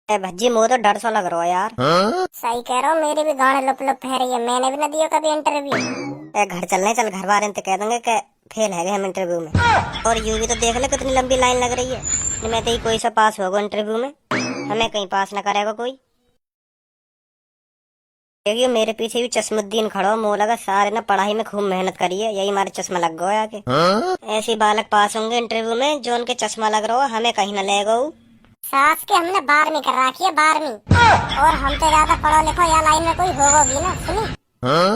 ए भज्जी मुझे तो डर सा लग रहा है यार। सही कह रहा हूँ, मेरी भी गांड लप लप है रही है। मैंने भी ना दिया कभी इंटरव्यू। ए घर चलने चल, घर वाले तो कह देंगे कि फेल है गए हम इंटरव्यू में। और यूं भी तो देख ले कितनी लंबी लाइन लग रही है। मैं तो ही कोई सा पास होगा इंटरव्यू में, हमें कहीं पास ना करेगा कोई। देखिए मेरे पीछे भी चश्मुद्दीन खड़ा हो, मोह लगा सारे ना पढ़ाई में खूब मेहनत करी है, यही हमारे चश्मा लग गया आके। ऐसे ही बालक पास होंगे इंटरव्यू में जो उनके चश्मा लग रहा हो, हमें कहीं ना लेगा। सास के हमने 12वीं कर रखी है, 12वीं। और हम तो ज्यादा पढ़ो लिखो या लाइन में कोई होगा भी ना, सुनी।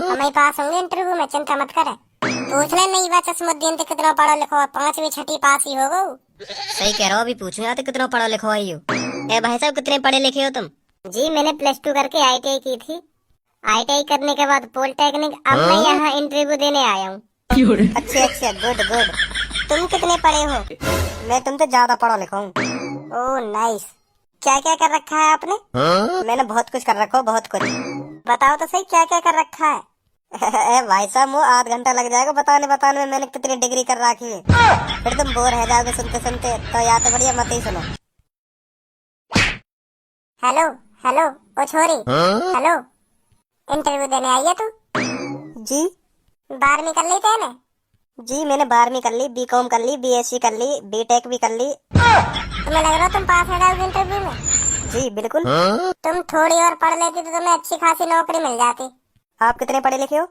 हम ही पास होंगे इंटरव्यू में, चिंता मत करे। पूछ ले नहीं बा चश्मुद्दीन तो कितना पढ़ो लिखो, 5वीं 6वीं पास ही होगा। सही कह रहा हो, अभी पूछूं यार तो कितना पढ़ा लिखा आई हो। ए भाई साहब कितने पढ़े लिखे हो तुम? जी मैंने +2 करके ITI की थी। ITI करने के बाद पॉलिटेक्निक, अब मैं यहाँ इंटरव्यू देने आया हूँ। अच्छा अच्छा, गुड गुड। तुम कितने पढ़े हो? मैं तुमसे ज्यादा पढ़ा लिखा हूँ। Oh nice. क्या क्या कर रखा है आपने? मैंने बहुत कुछ कर रखा हो, बहुत कुछ। बताओ तो सही, क्या क्या कर रखा है? ए भाई साहब वो आध घंटा लग जाएगा बताने बताने में मैंने कितनी डिग्री कर रखी है। फिर तुम बोर रह जाओगे सुनते सुनते, तो या तो बढ़िया मत ही सुनो। हेलो हेलो ओ छोरी, हेलो। इंटरव्यू देने आई है तू? जी 12वीं कर ली तेने? जी मैंने 12वीं कर ली, BCom कर ली, BSc कर ली, BTech भी कर ली। तुम्हें लग रहा तुम पास हो जाओगे इंटरव्यू में? जी बिल्कुल। तुम थोड़ी और पढ़ लेती तो तुम्हें अच्छी खासी नौकरी मिल जाती। आप कितने पढ़े लिखे हो?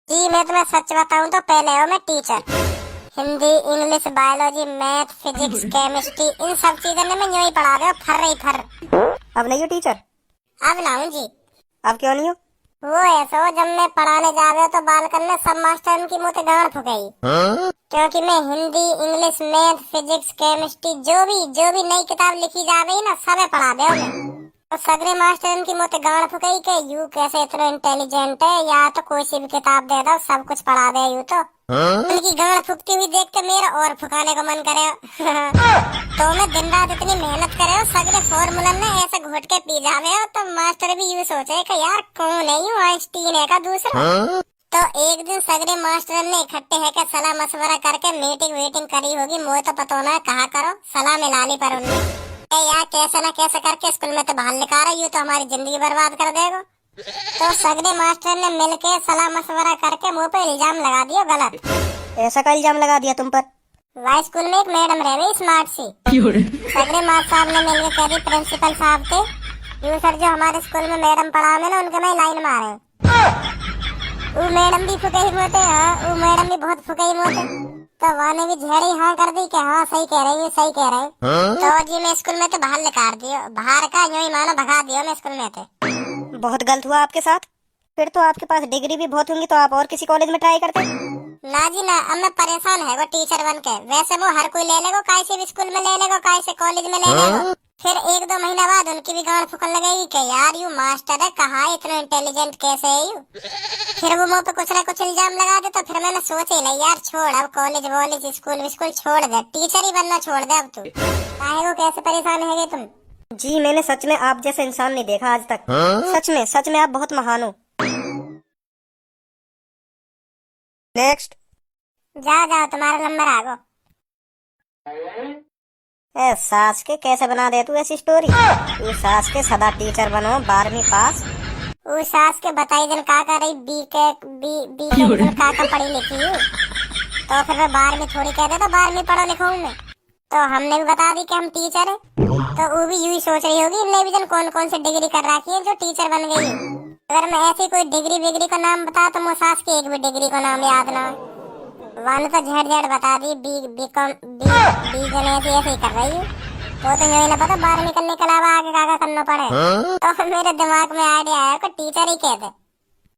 जी मैं तुम्हें सच बताऊं तो पहले हो मैं teacher. Hindi, English, biology, math, physics, chemistry, इन सब चीजों में मैं यूं ही पढ़ा रहा हूँ, फर रही फर। अब नहीं हो टीचर? अब ना हूँ जी। अब क्यों नहीं हो? वो ऐसा हो, जब मैं पढ़ाने जा रहा तो बालकन में सब मास्टर उनकी मुँह से गांड फुकाई। क्योंकि मैं Hindi, English, math, physics, chemistry जो भी नई किताब लिखी जा रही ना, सब पढ़ा दे मैं। तो सगरे मास्टर उनकी मुँह से गांड फुकाई के यू कैसे इतना इंटेलिजेंट है, या तो कोई सी भी किताब दे दो सब कुछ पढ़ा दे यू तो। उनकी गांड फुकती हुई देख के मेरा और फुकाने को मन करे। तो मैं दिन रात इतनी मेहनत करे हो, सगरे फॉर्मूला ने ऐसे घोट के पी जावे हो, तो मास्टर भी यू सोचे कि यार कौन है यू, आइंस्टीन है का दूसरा। तो एक दिन सगरे मास्टर ने इकट्ठे है के सलाह मशवरा करके मीटिंग वीटिंग करी होगी, मुझे तो पता ना कहा करो, सलाह मिला ली पर उनने यार कैसे ना कैसे करके स्कूल में तो बाहर निकाला, यू तो हमारी जिंदगी बर्बाद कर देगा। तो सगरे मास्टर ने मिलके सलाह मशवरा करके मुँह पे इल्जाम लगा दिया गलत। ऐसा का इल्जाम लगा दिया तुम पर? वही स्कूल में एक मैडम रह गई स्मार्ट सी। सगरे मास्टर साहब ने मिलकर कह दी प्रिंसिपल साहब थे, यू सर जो हमारे स्कूल में मैडम पढ़ा ना उनके में लाइन मारे। वो मैडम भी फुकई मोते, हाँ वो मैडम भी बहुत फुकई मोते। तो वाने भी झेड़ी हाँ कर दी कि हाँ सही कह रही है सही कह रहे हैं। तो जी मैं स्कूल में तो बाहर निकाल दियो, बाहर का यूं ही मानो भगा दियो मैं स्कूल में थे। बहुत गलत हुआ आपके साथ। फिर तो आपके पास डिग्री भी बहुत होंगी, तो आप और किसी कॉलेज में ट्राई करते। ना जी ना, अब मैं परेशान है वो टीचर बन के। वैसे वो हर कोई ले लेगा, काय से भी स्कूल में ले लेगा, काय से कॉलेज में ले लेगा। फिर 1-2 महीना बाद उनकी भी गांड फुकन लगेगी कि यार यू मास्टर है, कहा इतना इंटेलिजेंट कैसे है यू। फिर वो मुंह पे कुछ ना कुछ इल्जाम लगा दे, तो फिर मैंने सोचा ही नहीं यार छोड़, अब कॉलेज वॉलेज स्कूल छोड़ दे, टीचर ही बनना छोड़ दे अब तू। काहे को कैसे परेशान है तुम? जी मैंने सच में आप जैसा इंसान नहीं देखा आज तक। सच में आप बहुत महान हो। नेक्स्ट। जाओ तुम्हारा नंबर आ गो। ए सास के कैसे बना दे तू ऐसी स्टोरी? तू सास के सदा टीचर बनो, 12वीं पास। वो सास के बताई दिन का कर रही, बी के का पढ़ी लिखी हूँ। तो फिर मैं 12वीं थोड़ी कह दे तो 12वीं पढ़ो लिखा हूँ मैं। तो हमने भी बता दी कि हम टीचर है। तो वो भी यूं ही सोच रही होगी इनने भी जन कौन कौन सी डिग्री कर रखी है जो टीचर बन गई है। अगर मैं ऐसी कोई डिग्री का नाम बता तो मुझे सास की एक भी डिग्री का नाम याद ना है। वन तो झट बता दी, बी जन ऐसे ही कर रही है। वो तो यही ना पता 12वीं करने के अलावा आगे क्या करना पड़े। तो मेरे दिमाग में आइडिया आया कि टीचर ही कह दे।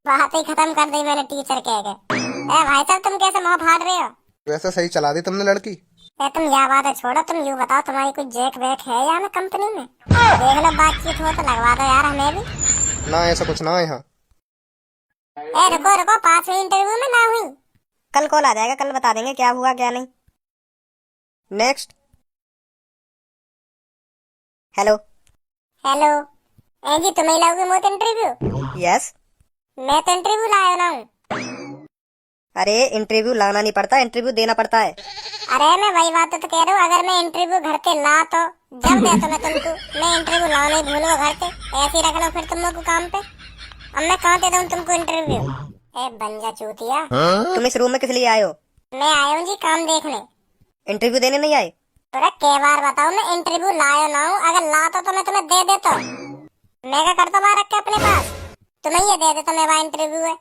बात ही खत्म कर दी मैंने टीचर कह के। भाई साहब तुम कैसे मुँह फाड़ रहे हो? वैसे सही चला दी तुमने लड़की। तुम यह बात है छोड़ो, तुम यूँ बताओ तुम्हारी कोई जेक वेक है या ना कंपनी में? देख लो बातचीत हो तो लगवा दो यार हमें भी। ना ऐसा कुछ ना है यहाँ। रुको 5वीं इंटरव्यू में ना हुई। कल कॉल आ जाएगा, कल बता देंगे क्या हुआ क्या नहीं। नेक्स्ट। हेलो हेलो जी तुम्हें लाओगे मोत इंटरव्यू? यस। मैं तो इंटरव्यू लाया ना हूँ। अरे इंटरव्यू लाना नहीं पड़ता, इंटरव्यू देना पड़ता है। अरे मैं वही बात तो कह रहा हूँ, अगर मैं इंटरव्यू घर पे ला तो जब दे तो मैं तुमको, मैं इंटरव्यू ला नहीं भूलूंगा घर पे, ऐसे ही रख लो फिर तुम लोग को काम पे। अब मैं कहाँ दे दूँ तुमको इंटरव्यू? ए बंजा चूतिया, तुम इस रूम में किस लिए आए हो? मैं आया हूँ जी काम देखने। इंटरव्यू देने नहीं आए? तोरा कै बार बताऊँ मैं इंटरव्यू लाया ना हूँ, अगर लाता तो मैं तुम्हें दे देता। मैं क्या करता बाहर रख के अपने पास, तुम्हें ये दे देता मैं वहाँ इंटरव्यू है।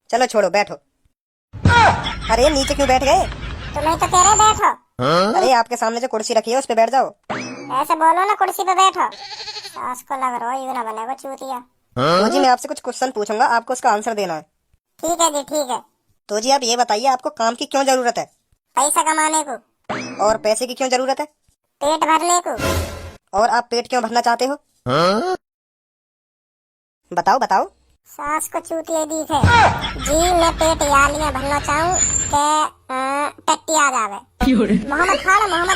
चलो छोड़ो, बैठो। अरे नीचे क्यों बैठ गए? तुम्हें तो कह रहे बैठो। अरे आपके सामने जो कुर्सी रखी है उस पे बैठ जाओ। ऐसे बोलो ना, कुर्सी पे बैठो। सास को लग रहा है यूं ना बनेगा चूतिया। तो जी मैं आपसे कुछ क्वेश्चन पूछूंगा, आपको उसका आंसर देना है। ठीक है जी, ठीक है। तो जी आप ये बताइए, आपको काम की क्यों जरूरत है? पैसा कमाने को। और पैसे की क्यों जरूरत है? पेट भरने को। और आप पेट क्यों भरना चाहते हो? बताओ बताओ। सास को चूतिया दिखे जी, मैं पेट यालियां भरना चाहूँ के टट्टी आ जावे। मोहम्मद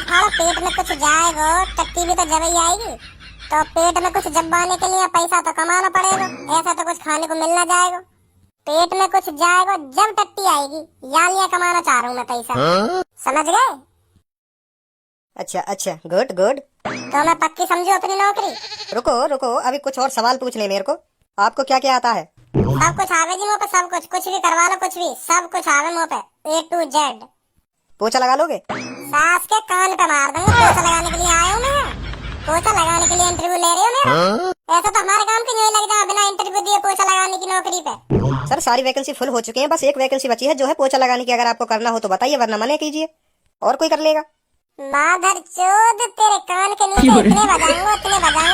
खाड़ा पेट में कुछ जाएगा, टट्टी भी तो जब ही आएगी। तो पेट में कुछ जबाने के लिए पैसा तो कमाना पड़ेगा, ऐसा तो कुछ खाने को मिलना जाएगा। पेट में कुछ जाएगा जब टट्टी आएगी, यालियां कमाना चाह रहा हूँ मैं पैसा। समझ गए? अच्छा अच्छा, गुड गुड। तो मैं पक्की समझू अपनी नौकरी। रुको रुको, अभी कुछ और सवाल पूछ ले मेरे को। आपको क्या क्या आता है? सब कुछ आवे जी मुँह पे, सब कुछ भी करवा लो, कुछ भी सब कुछ आवे मुँह पे, A to Z। पोछा लगा लोगे? सास के कान पे मार दूंगा। पोछा लगाने के लिए आया हूँ मैं, पोछा लगाने के लिए इंटरव्यू ले रही हो मेरा? ऐसा तो हमारे काम की नहीं लग जाए बिना इंटरव्यू दिए पोछा लगाने की नौकरी पे। सर सारी वैकेंसी फुल हो चुकी है, बस एक वैकेंसी बची है जो है पोछा लगाने की। अगर आपको करना हो तो बताइए, वरना मना कीजिए, और कोई कर लेगा। माधर चोद, तेरे कान के नीचे इतने बजाऊंगा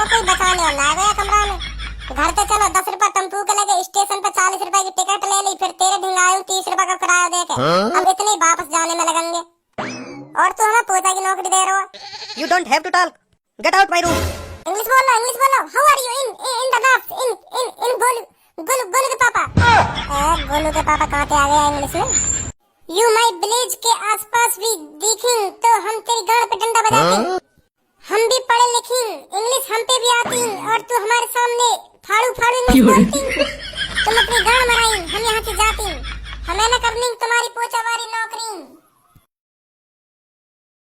कोई बचाने वाला आ गया कमरा में। घर पे चलो, 10 रुपए टेम्पू के लगे, स्टेशन पे 40 रुपए की टिकट ले ली, फिर तेरे ढिंगायूं 30 रुपए का किराया दे के। अब इतने ही वापस जाने में लगेंगे, और तू हमें पोछा की नौकरी दे रहा हो। You don't have to talk, get out my room. English बोलो। How are you in the north, इन गोलू के पापा। गोलू के पापा कहाँ पे आ गया इंग्लिश में? यू माई विलेज के आसपास भी दिखें तो हम तेरी गाड़ पे डंडा बजाते। हम भी पढ़े लिखे, इंग्लिश हम पे भी आती, और तू हमारे सामने फाड़ू इंग्लिश बोलती। तुम अपनी गाड़ मराई, हम यहाँ से जाती, हमें न करनी तुम्हारी पोछा वाली नौकरी।